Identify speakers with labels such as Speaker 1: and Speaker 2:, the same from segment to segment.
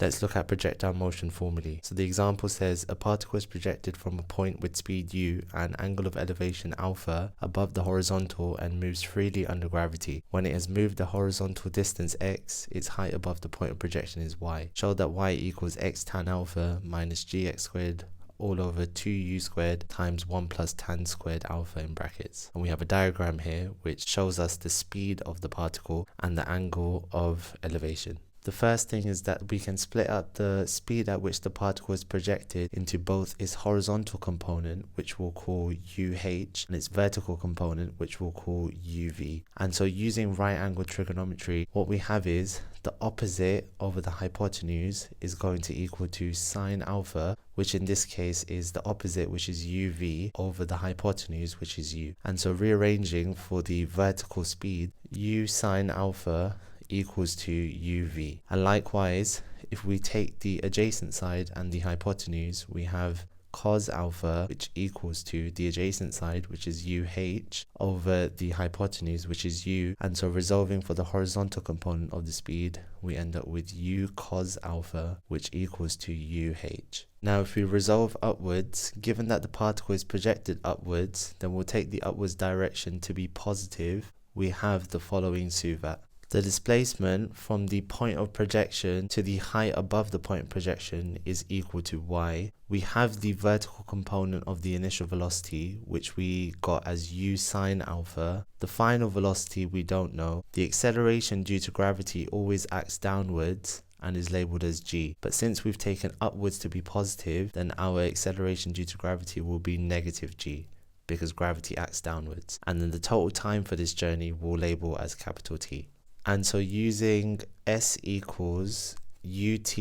Speaker 1: Let's look at projectile motion formulae. So the example says a particle is projected from a point with speed u and angle of elevation alpha above the horizontal and moves freely under gravity. When it has moved the horizontal distance x, its height above the point of projection is y. Show that y equals x tan alpha minus gx squared all over 2u squared times 1 plus tan squared alpha in brackets. And we have a diagram here which shows us the speed of the particle and the angle of elevation. The first thing is that we can split up the speed at which the particle is projected into both its horizontal component, which we'll call UH, and its vertical component, which we'll call UV. And so using right angle trigonometry, what we have is the opposite over the hypotenuse is going to equal to sine alpha, which in this case is the opposite, which is UV, over the hypotenuse, which is U. And so rearranging for the vertical speed, U sine alpha equals to UV. And likewise, if we take the adjacent side and the hypotenuse, we have cos alpha, which equals to the adjacent side, which is UH, over the hypotenuse, which is U. And so resolving for the horizontal component of the speed, we end up with U cos alpha, which equals to UH. Now, if we resolve upwards, given that the particle is projected upwards, then we'll take the upwards direction to be positive. We have the following SUVAT. The displacement from the point of projection to the height above the point of projection is equal to y. We have the vertical component of the initial velocity, which we got as u sine alpha. The final velocity we don't know. The acceleration due to gravity always acts downwards and is labelled as g. But since we've taken upwards to be positive, then our acceleration due to gravity will be negative g, because gravity acts downwards. And then the total time for this journey we'll label as capital T. And so using S equals ut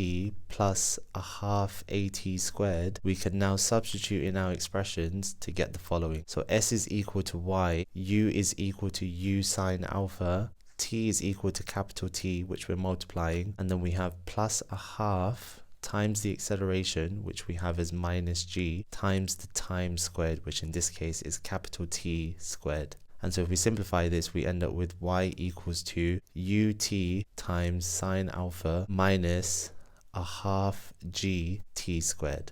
Speaker 1: plus a half at squared, we can now substitute in our expressions to get the following. So S is equal to y, u is equal to u sine alpha, t is equal to capital T, which we're multiplying, and then we have plus a half times the acceleration, which we have as minus g, times the time squared, which in this case is capital T squared. And so if we simplify this, we end up with y equals to ut times sine alpha minus a half g t squared.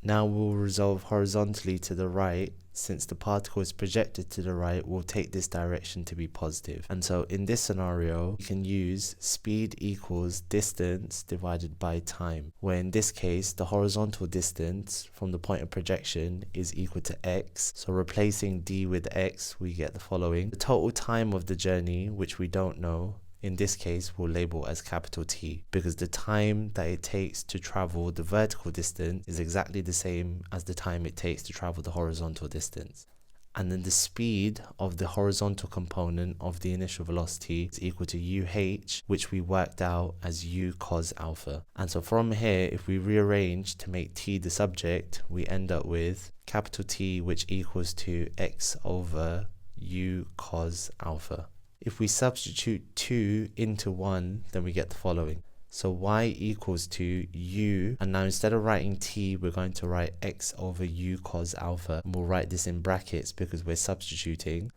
Speaker 1: Now we'll resolve horizontally to the right. Since the particle is projected to the right, we'll take this direction to be positive. And so in this scenario, we can use speed equals distance divided by time, where in this case, the horizontal distance from the point of projection is equal to x. So replacing d with x, we get the following. The total time of the journey, which we don't know, in this case we'll label as capital T, because the time that it takes to travel the vertical distance is exactly the same as the time it takes to travel the horizontal distance. And then the speed of the horizontal component of the initial velocity is equal to UH, which we worked out as U cos alpha. And so from here, if we rearrange to make T the subject, we end up with capital T, which equals to x over U cos alpha. If we substitute 2 into 1, then we get the following. So y equals to u, and now instead of writing t, we're going to write x over u cos alpha. And we'll write this in brackets because we're substituting.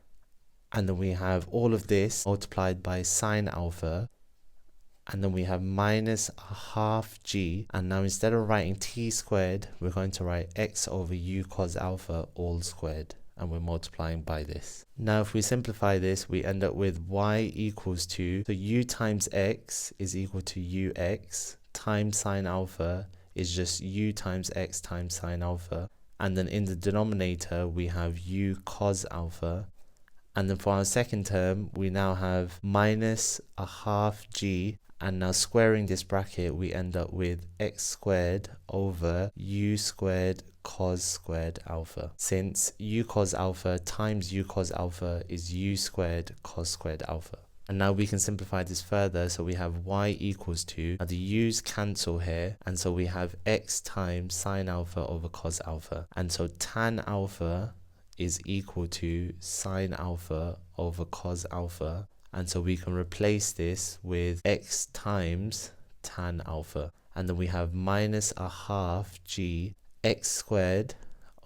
Speaker 1: And then we have all of this multiplied by sine alpha. And then we have minus a half g. And now instead of writing t squared, we're going to write x over u cos alpha all squared. And we're multiplying by this. Now if we simplify this, we end up with y equals to, so u times x is equal to ux times sine alpha is just u times x times sine alpha. And then in the denominator, we have u cos alpha. And then for our second term, we now have minus a half g. And now squaring this bracket, we end up with x squared over u squared cos squared alpha, since u cos alpha times u cos alpha is u squared cos squared alpha. And now we can simplify this further, so we have y equals to, now the u's cancel here, and so we have x times sine alpha over cos alpha. And so tan alpha is equal to sine alpha over cos alpha. And so we can replace this with x times tan alpha. And then we have minus a half g x squared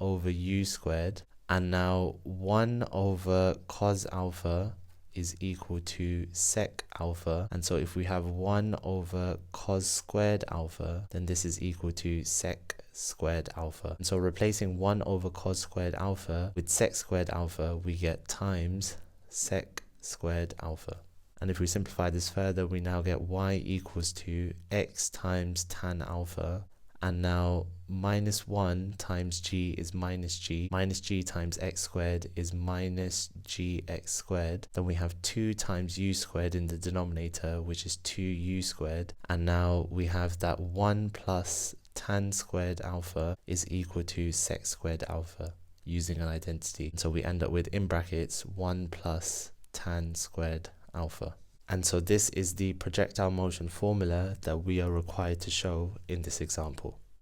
Speaker 1: over u squared. And now 1 over cos alpha is equal to sec alpha. And so if we have 1 over cos squared alpha, then this is equal to sec squared alpha. And so replacing 1 over cos squared alpha with sec squared alpha, we get times sec squared alpha. And if we simplify this further, we now get y equals to x times tan alpha. And now minus 1 times g is minus g. Minus g times x squared is minus gx squared. Then we have 2 times u squared in the denominator, which is 2u squared. And now we have that 1 plus tan squared alpha is equal to sec squared alpha using an identity. So we end up with, in brackets, 1 plus tan squared alpha. And so this is the projectile motion formula that we are required to show in this example.